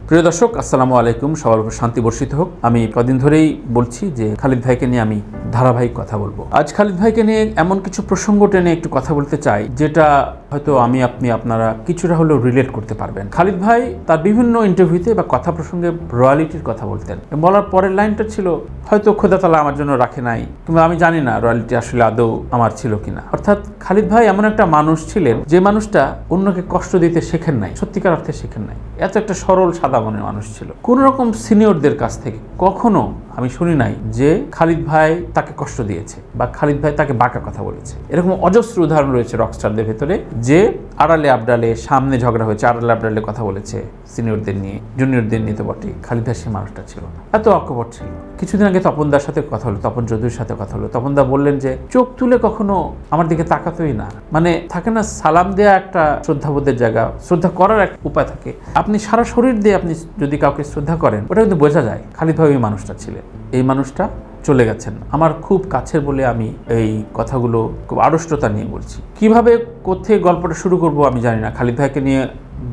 প্রিয় দর্শক, আসসালামু আলাইকুম। সবার উপর শান্তি বর্ষিত হোক। আমি কদিন ধরেই বলছি যে খালিদ ভাইকে নিয়ে আমি ধারাবাহিক কথা বলবো। আজ খালিদ ভাইকে নিয়ে এমন কিছু প্রসঙ্গ টেনে একটু কথা বলতে চাই যেটা হয়তো আপনি আপনারা কিছুটা হলেও রিলেট করতে পারবেন। খালিদ ভাই তার বিভিন্ন ইন্টারভিউতে বা কথা প্রসঙ্গে রয়্যালিটির কথা বলতেন। বলার পরের লাইনটা ছিল, হয়তো খোদা তাআলা আমার জন্য রাখে নাই, কিংবা আমি জানি না রয়্যালিটি আসলে আদৌ আমার ছিল কিনা। অর্থাৎ খালিদ ভাই এমন একটা মানুষ ছিলেন যে মানুষটা অন্যকে কষ্ট দিতে শেখেন নাই, সত্যিকার অর্থে শেখেন নাই। এত একটা সরল সাদা মনের মানুষ ছিল। কোন রকম সিনিয়রদের কাছ থেকে কখনো আমি শুনি নাই যে খালিদ ভাই তাকে কষ্ট দিয়েছে বা খালিদ ভাই তাকে বাঁকা কথা বলেছে। এরকম অজস্র উদাহরণ রয়েছে রকস্টারদের ভেতরে, যে আড়ালে আবডালে সামনে ঝগড়া হয়েছে, আড়ালে আবডালে কথা বলেছে সিনিয়রদের নিয়ে, জুনিয়রদের নিয়ে। তো বটে, খালিদ ভাই সে মানুষটা ছিল না, এত অকপট ছিল। কিছুদিন আগে তপনদার সাথে কথা হলো, তপন চৌধুরীর সাথে কথা হলো। তপনদা বললেন যে চোখ তুলে কখনো আমার দিকে তাকাতোই না। মানে থাকে না, সালাম দেয়া একটা শ্রদ্ধাবোধের জায়গা, শ্রদ্ধা করার এক উপায় থাকে। আপনি সারা শরীর দিয়ে আপনি যদি কাউকে শ্রদ্ধা করেন, ওটা কিন্তু বোঝা যায়। খালিদ ভাই ওই মানুষটা ছিলেন। এই মানুষটা চলে গেছেন, আমার খুব কাছের বলে আমি এই কথাগুলো খুব আড়ষ্টতা নিয়ে বলছি। কিভাবে কোথায় গল্পটা শুরু করব আমি জানি না। খালিদ ভাইকে নিয়ে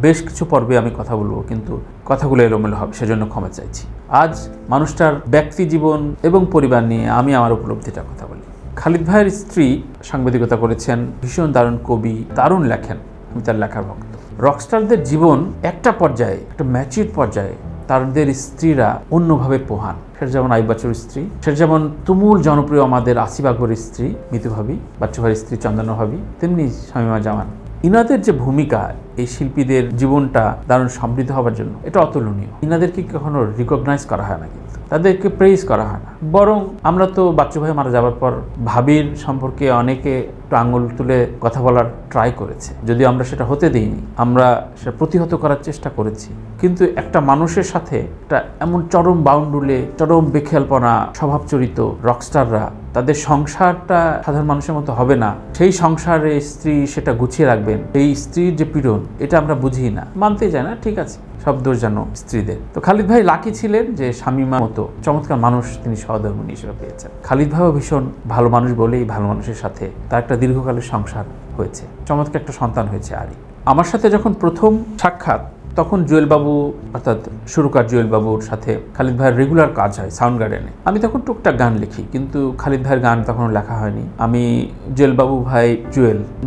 বেশ কিছু পর্বে আমি কথা বলবো, কিন্তু কথাগুলো এলোমেলো হবে, সেজন্য ক্ষমা চাইছি। আজ মানুষটার ব্যক্তি জীবন এবং পরিবার নিয়ে আমি আমার উপলব্ধিটা কথা বলি। খালিদ ভাইয়ের স্ত্রী সাংবাদিকতা করেছেন, ভীষণ দারুণ কবি, দারুণ লেখেন। আমি তার লেখার ভক্ত। রকস্টারদের জীবন একটা পর্যায়ে, একটা ম্যাচিউর পর্যায়ে তাদের স্ত্রীরা অন্যভাবে পোহান। সেটা যেমন আইয়ুব বাচ্চুর স্ত্রী, সেটা যেমন তুমুল জনপ্রিয় আমাদের আসিফ আকবরের স্ত্রী মিতু ভাবি, বাচ্চু ভাইয়ের স্ত্রী চন্দনা ভাবি, তেমনি শামীমা জামান। ইনাদের যে ভূমিকা এই শিল্পীদের জীবনটা দারুণ সমৃদ্ধ হওয়ার জন্য, এটা অতুলনীয়। ইনাদেরকে কখনো রিকগনাইজ করা হয় না, কিন্তু তাদেরকে প্রেইজ করা হয় না। বরং আমরা তো বাচ্চু ভাই মারা যাওয়ার পর ভাবির সম্পর্কে অনেকে একটু আঙুল তুলে কথা বলার ট্রাই করেছে, যদিও আমরা সেটা হতে দিইনি, আমরা সেটা প্রতিহত করার চেষ্টা করেছি। কিন্তু একটা মানুষের সাথে একটা এমন চরম বাউন্ডুলে, চরম বেখেয়ালপনা স্বভাবচরিত রকস্টাররা, তাদের সংসারটা সাধারণ মানুষের মতো হবে না। সেই সংসারে স্ত্রী সেটা গুছিয়ে রাখবেন, এই স্ত্রীর যে পীড়ন, এটা আমরা বুঝি না, মানতে চাই না। ঠিক আছে, সব দোষ জানো স্ত্রীদের। তো খালিদ ভাই লাকি ছিলেন যে শামীমার মতো চমৎকার মানুষ তিনি সহধর্মিণী হিসেবে পেয়েছেন। খালিদ ভাইও ভীষণ ভালো মানুষ বলেই ভালো মানুষের সাথে তার একটা দীর্ঘকালের সংসার হয়েছে, চমৎকার একটা সন্তান হয়েছে। আরই আমার সাথে যখন প্রথম সাক্ষাৎ, তখন জুয়েল বাবু, অর্থাৎ সুরকার জুয়েল বাবুর সাথে খালিদ ভাইয়ের রেগুলার কাজ হয় সাউন্ড গার্ডেনে। আমি তখন টুকটাক গান লিখি, কিন্তু খালিদ ভাইয়ের গান তখন লেখা হয়নি। আমি জুয়েল বাবু ভাই,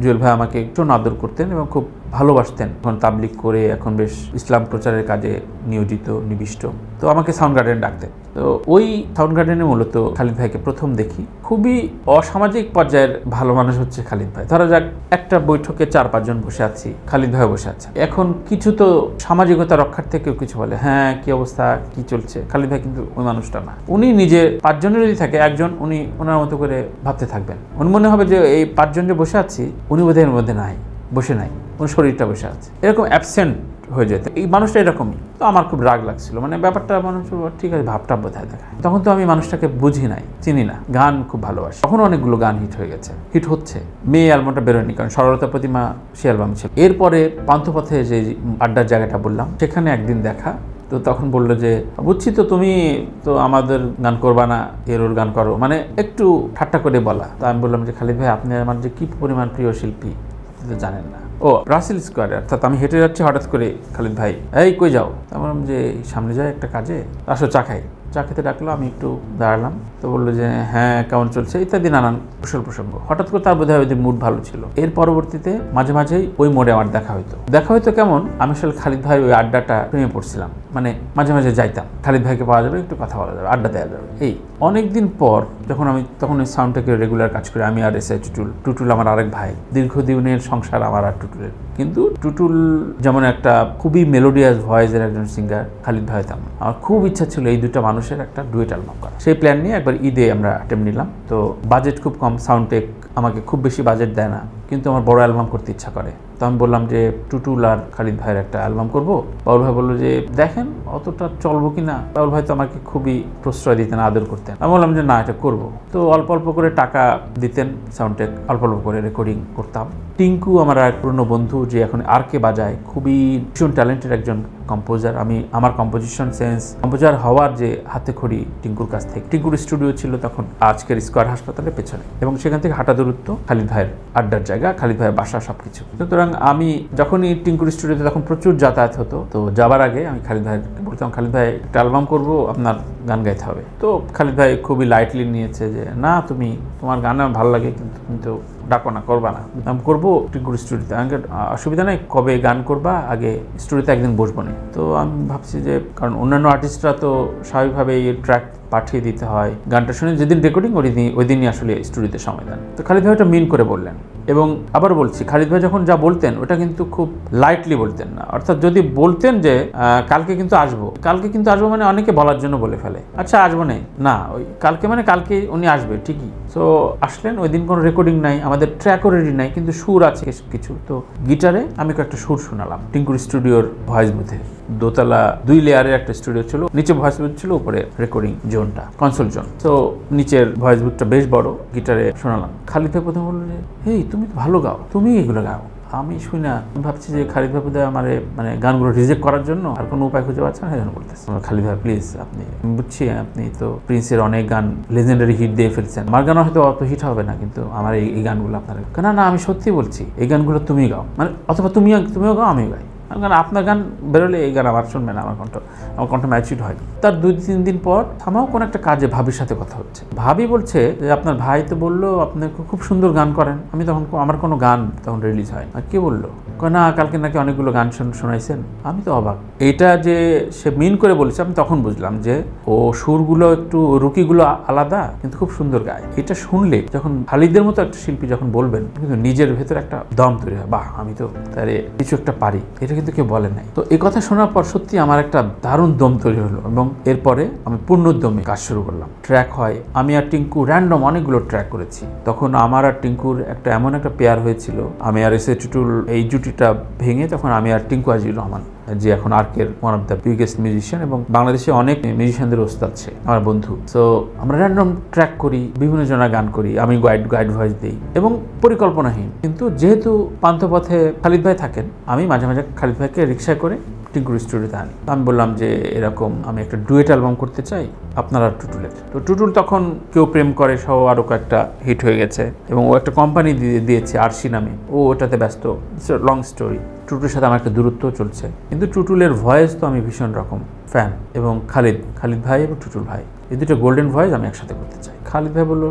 জুয়েল ভাই আমাকে একটু আদর করতেন এবং খুব ভালোবাসতেন। এখন তাবলিগ করে এখন বেশ ইসলাম প্রচারের কাজে নিয়োজিত, নিবিষ্ট। তো আমাকে সাউন্ড গার্ডেন ডাকতেন। তো ওই সাউন্ড গার্ডেনে মূলত খালিদ ভাইকে প্রথম দেখি। খুবই অসামাজিক পর্যায়ের ভালো মানুষ হচ্ছে খালিদ ভাই। ধরা যাক একটা বৈঠকে 4-5 জন বসে আছি, খালিদ ভাই বসে আছে। এখন কিছু তো সামাজিকতা রক্ষার্থে কেউ কিছু বলে, হ্যাঁ কি অবস্থা, কি চলছে। খালিদ ভাই কিন্তু ওই মানুষটা না। উনি নিজে 5 জনের যদি থাকে, একজন উনি ওনার মতো করে ভাবতে থাকবেন। উনি মনে হবে যে এই 5 জন যে বসে আছি, উনি বোধহয় এর মধ্যে নাই, বসে নাই, ওর শরীরটা বসে আছে, এরকম অ্যাবসেন্ট হয়ে যেত। এই মানুষটা এরকমই। তো আমার খুব রাগ লাগছিল, মানে ব্যাপারটা মানুষ ঠিক আছে, ভাবটা বোধহয় দেখা। তখন তো আমি মানুষটাকে বুঝি নাই, চিনি না। গান খুব ভালোবাসি, তখন অনেকগুলো গান হিট হয়ে গেছে, হিট হচ্ছে। মেয়ে অ্যালবামটা বেরোয়নি, কারণ সরলতা প্রতিমা সে অ্যালবাম ছিল। এরপরে পান্থপথে যে আড্ডার জায়গাটা বললাম, সেখানে একদিন দেখা। তো তখন বললো যে, বুঝছি তো তুমি তো আমাদের গান করবা না, ওর গান করো, মানে একটু ঠাট্টা করে বলা। তো আমি বললাম যে খালিদ ভাই, আপনি আমার যে কি পরিমাণ প্রিয় শিল্পী তো জানেন না। ও রাসেল স্কোয়ারে, অর্থাৎ আমি হেঁটে যাচ্ছি, হঠাৎ করে খালিদ ভাই, এই কই যাও? তা বললাম যে সামনে যায় একটা কাজে, আসো চা খাই। চা খেতে ডাকলো, আমি একটু দাঁড়ালাম। তো বললো যে হ্যাঁ কেমন চলছে ইত্যাদি নানান কুশল প্রসঙ্গ। হঠাৎ করে তার বোধহয় ওই মুড ভালো ছিল। এর পরবর্তীতে মাঝে মাঝেই ওই মোড়ে আমার দেখা হইতো কেমন, আমি আসলে খালিদ ভাই ওই আড্ডাটা প্রেমে পড়ছিলাম। মানে মাঝে মাঝে যাইতাম, খালিদ ভাইকে পাওয়া যাবে, একটু কথা বলা যাবে, আড্ডা দেওয়া যাবে। এই অনেকদিন পর যখন আমি তখন ওই সাউন্ডটাকে রেগুলার কাজ করি, আমি আর এসআই টুটুল আমার আরেক ভাই, দীর্ঘদিনের সংসার আমার আর টুটুলের। কিন্তু টুটুল যেমন একটা খুবই মেলোডিয়াস ভয়েসের একজন সিঙ্গার, খালিদ ভাই তেমন। আমার খুব ইচ্ছা ছিল এই দুটো মানুষের একটা ডুয়েট অ্যালবাম করা। সেই প্ল্যান নিয়ে একবার ঈদে আমরা অ্যাটেম্প নিলাম। তো বাজেট খুব কম, সাউন্ডটেক আমাকে খুব বেশি বাজেট দেয় না, কিন্তু আমার বড় অ্যালবাম করতে ইচ্ছা করে। তো আমি বললাম যে টুটুল আর খালিদ ভাইয়ের একটা অ্যালবাম করবো। বাউল ভাই বললো যে দেখেন অতটা চলবো কি না। বাউল ভাই তো আমাকে খুবই প্রশ্রয় দিতেন, আদর করতেন। আমি বললাম যে না, এটা করবো। তো অল্প অল্প করে টাকা দিতেন, সাউন্ডটেক অল্প অল্প করে রেকর্ডিং করতাম। টিঙ্কু আমার এক পুরনো বন্ধু, যে এখন আরকে বাজায়, খুবই ভীষণ ট্যালেন্টেড একজন কম্পোজার। আমি আমার কম্পোজিশন সেন্স, কম্পোজার হওয়ার যে হাতে খড়ি টিঙ্কুর কাছ থেকে। টিঙ্কুর স্টুডিও ছিল তখন আজকের স্কয়ার হাসপাতালের পেছনে, এবং সেখান থেকে হাঁটা দূরত্ব খালিদ ভাইয়ের আড্ডার জায়গা, খালিদ ভাইয়ের বাসা, সবকিছু। সুতরাং আমি যখনই টিঙ্কুর স্টুডিওতে তখন প্রচুর যাতায়াত হতো, তো যাবার আগে আমি খালিদ ভাইকে বলতাম, খালিদ ভাই একটা অ্যালবাম করবো, আপনার গান গাইতে হবে। তো খালিদ ভাই খুবই লাইটলি নিয়েছে যে না, তোমার গান আমার ভালো লাগে, কিন্তু ডাকো না, করবা না। আমি করবো টিঙ্কুর স্টুডিওতে। আমাকে অসুবিধা নেই, কবে গান করবা, আগে স্টুডিওতে একদিন বসবো না। তো আমি ভাবছি যে, কারণ অন্যান্য আর্টিস্টরা তো স্বাভাবিকভাবে এই ট্র্যাক পাঠিয়ে দিতে হয়, গানটা শুনে যেদিন রেকর্ডিং ওই দিনই আসলে স্টুডিওতে সময় দেন। তো খালিদ ভাই ওটা মিন করে বললেন। এবং আবার বলছি, খালিদ ভাই যখন যা বলতেন ওটা কিন্তু খুব লাইটলি বলতেন না। অর্থাৎ যদি বলতেন যে কালকে কিন্তু আসবো মানে অনেকে বলার জন্য বলে ফেলে, আচ্ছা আসবো না, ওই কালকে মানে কালকে উনি আসবে ঠিকই। তো আসলেন, ওই দিন কোনো রেকর্ডিং নাই, আমাদের ট্র্যাকও রেডি নাই, কিন্তু সুর আছে কিছু। তো গিটারে আমি কয়েকটা সুর শোনালাম টিঙ্কুর স্টুডিওর ভয়েস বুথে। দোতলা 2 লেয়ারের একটা স্টুডিও ছিল, নিচে ভয়েস বুথ ছিল, উপরে রেকর্ডিং জোনটা, কনসোল জোন। তো নিচের ভয়েস বুথটা বেশ বড়, গিটারে শোনালাম। খালিদ ভাই প্রথমে বললো যে, হেই তুমি তো ভালো গাও, তুমি এগুলো গাও। আমি শুই না, ভাবছি যে খালিদ ভাই বোধহয় আমার মানে গানগুলো রিজেক্ট করার জন্য আর কোনো উপায় খুঁজে পাচ্ছেন না, বলতেছে খালিদ ভাই প্লিজ, আপনি বুঝছি আপনি তো প্রিন্সের অনেক গান লেজেন্ডারি হিট দিয়ে ফেলছেন, আমার গানও হয়তো অত হিট হবে না, কিন্তু আমার এই গানগুলো আপনার না, আমি সত্যি বলছি, এই গানগুলো তুমি গাও, মানে অথবা তুমিও গাও, আমিও গাই। কারণ আপনার গান বেরোলে এই গান আবার শুনবে না, আমার কণ্ঠ ম্যাচিউড হয়নি। তার 2-3 দিন পর আমাও কোনো একটা কাজে ভাবির সাথে কথা হচ্ছে। ভাবি বলছে যে, আপনার ভাই তো বললো আপনি খুব সুন্দর গান করেন। আমি তখন, আমার কোনো গান তখন রিলিজ হয় না। কে বললো? না, কালকে নাকি অনেকগুলো গান শোনাইছেন। আমি তো অবাক। এটা যে সে মিন করে বলেছে, আমি তখন বুঝলাম যে ও সুরগুলো একটু, রুকিগুলো আলাদা, কিন্তু খুব সুন্দর গায়। এটা শুনলে যখন খালিদের মতো একটা শিল্পী যখন বলবেন, কিন্তু নিজের ভেতরে একটা দম তৈরি হয়, বাহ আমি তো তারে কিছু একটা পারি, এটা কিন্তু কেউ বলে নাই। তো এই কথা শোনার পর সত্যি আমার একটা দারুণ দম তৈরি হলো, এবং এরপরে আমি পূর্ণোদ্যমে কাজ শুরু করলাম। ট্র্যাক হয়, আমি আর টিঙ্কু র্যান্ডম অনেকগুলো ট্র্যাক করেছি। তখন আমার আর টিঙ্কুর এমন একটা পেয়ার হয়েছিল, আমি আর এস এ টুটুল, এই জুটিটা ভেঙে তখন আমি আর টিঙ্কু আজিজুর রহমান, যে এখন আর্কের one of the biggest musician এবং বাংলাদেশে অনেক মিউজিশিয়ানদের ওস্তাদ, সে আমার বন্ধু। সো আমরা র্যান্ডম ট্র্যাক করি, বিভিন্ন জনের গান করি, আমি গাইড ভয়েস দিই, এবং পরিকল্পনাহীন। কিন্তু যেহেতু পান্থপথে খালিদ ভাই থাকেন, আমি মাঝে মাঝে খালিদ ভাইকে রিক্সায় করে টিঙ্কুর স্টুডিওতে আনি। আমি বললাম যে এরকম আমি একটা ডুয়েট অ্যালবাম করতে চাই আপনারা টুটুলের। তো টুটুল তখন কেউ প্রেম করে সহ আরও কয়েকটা হিট হয়ে গেছে, এবং ও একটা কোম্পানি দিয়েছে আরসি নামে, ও ওটাতে ব্যস্ত। Long story. টুটুলের সাথে আমার একটা দূরত্ব চলছে, কিন্তু টুটুলের ভয়েস তো আমি ভীষণ রকম ফ্যান, এবং খালিদ ভাই এবং টুটুল ভাই, এই দুটো গোল্ডেন ভয়েস আমি একসাথে করতে চাই। খালিদ ভাই বললো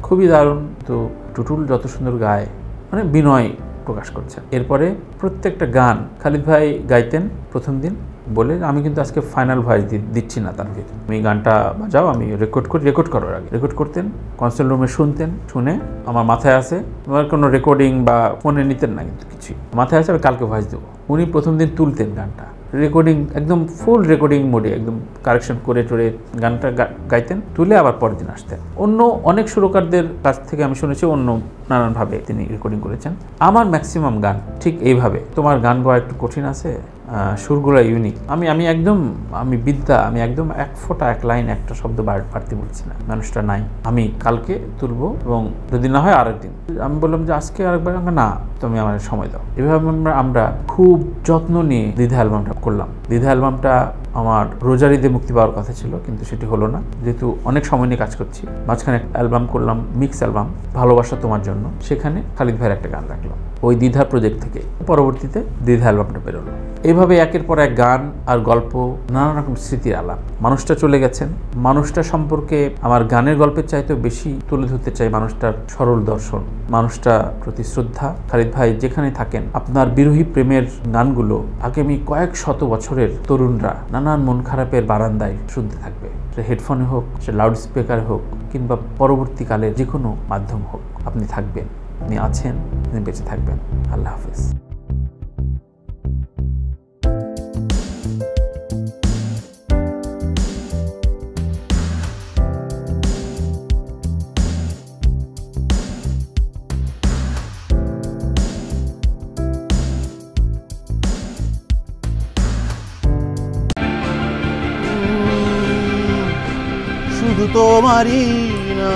খুবই দারুণ, তো টুটুল যত সুন্দর গায়, মানে বিনয় প্রকাশ করছেন। এরপরে প্রত্যেকটা গান খালিদ ভাই গাইতেন প্রথম দিন, বলে আমি কিন্তু আজকে ফাইনাল ভয়েস দিচ্ছি না তানভীর, তুমি গানটা বাজাও, আমি রেকর্ড করার আগে রেকর্ড করতেন, কনসার্ট রুমে শুনতেন, শুনে আমার মাথায় আসে, আমার কোনো রেকর্ডিং বা ফোনে নিতেন না, কিন্তু কিছুই মাথায় আসে, আমি কালকে ভয়েস দেবো। উনি প্রথম দিন তুলতেন গানটা, রেকর্ডিং একদম ফুল রেকর্ডিং মোডে, একদম কারেকশন করে টোরে গানটা গাইতেন, তুলে আবার পরের দিন আসতেন। অন্য অনেক সুরকারদের কাছ থেকে আমি শুনেছি অন্য নানানভাবে তিনি রেকর্ডিং করেছেন। আমার ম্যাক্সিমাম গান ঠিক এইভাবে, তোমার গান গাওয়া একটু কঠিন আছে, সুরগুলো ইউনিক। আমি বিদ্যা, আমি একদম এক ফোঁটা, এক লাইন, একটা শব্দ বাড়তে বলছি না, মানুষটা নাই, আমি কালকে তুলবো, এবং যদি না হয় আরেকদিন। আমি বললাম যে আজকে আরেকবার, না তুমি আমার সময় দাও। এভাবে আমরা খুব যত্ন নিয়ে দ্বিধা অ্যালবামটা করলাম। দ্বিধা অ্যালবামটা আমার রোজার ঈদে মুক্তি পাওয়ার কথা ছিল, কিন্তু সেটি হলো না, যেহেতু অনেক সময় নিয়ে কাজ করছি। মাঝখানে অ্যালবাম করলাম, মিক্স অ্যালবাম, ভালোবাসা তোমার জন্য, সেখানে খালিদ ভাইয়ের একটা গান রাখলাম ওই দ্বিধা প্রজেক্ট থেকে। পরবর্তীতে দ্বিধা অ্যালবামটা বেরোলো। এইভাবে একের পর এক গান আর গল্প, নানা রকম স্মৃতির আলাপ। মানুষটা চলে গেছেন, মানুষটা সম্পর্কে আমার গানের গল্পের চাইতেও বেশি তুলে ধরতে চাই মানুষটার সরল দর্শন, মানুষটা প্রতি শ্রদ্ধা। খালিদ ভাই যেখানে থাকেন, আপনার বিরোহী প্রেমের গানগুলো আগামী কয়েক শত বছরের তরুণরা নানান মন খারাপের বারান্দায় শুনতে থাকবে, সে হেডফোনে হোক, সে লাউড স্পিকারে হোক, কিংবা পরবর্তীকালের যে কোনো মাধ্যম হোক। আপনি থাকবেন, আপনি আছেন, আপনি বেঁচে থাকবেন। আল্লাহ হাফেজ। শুধু তোমারই না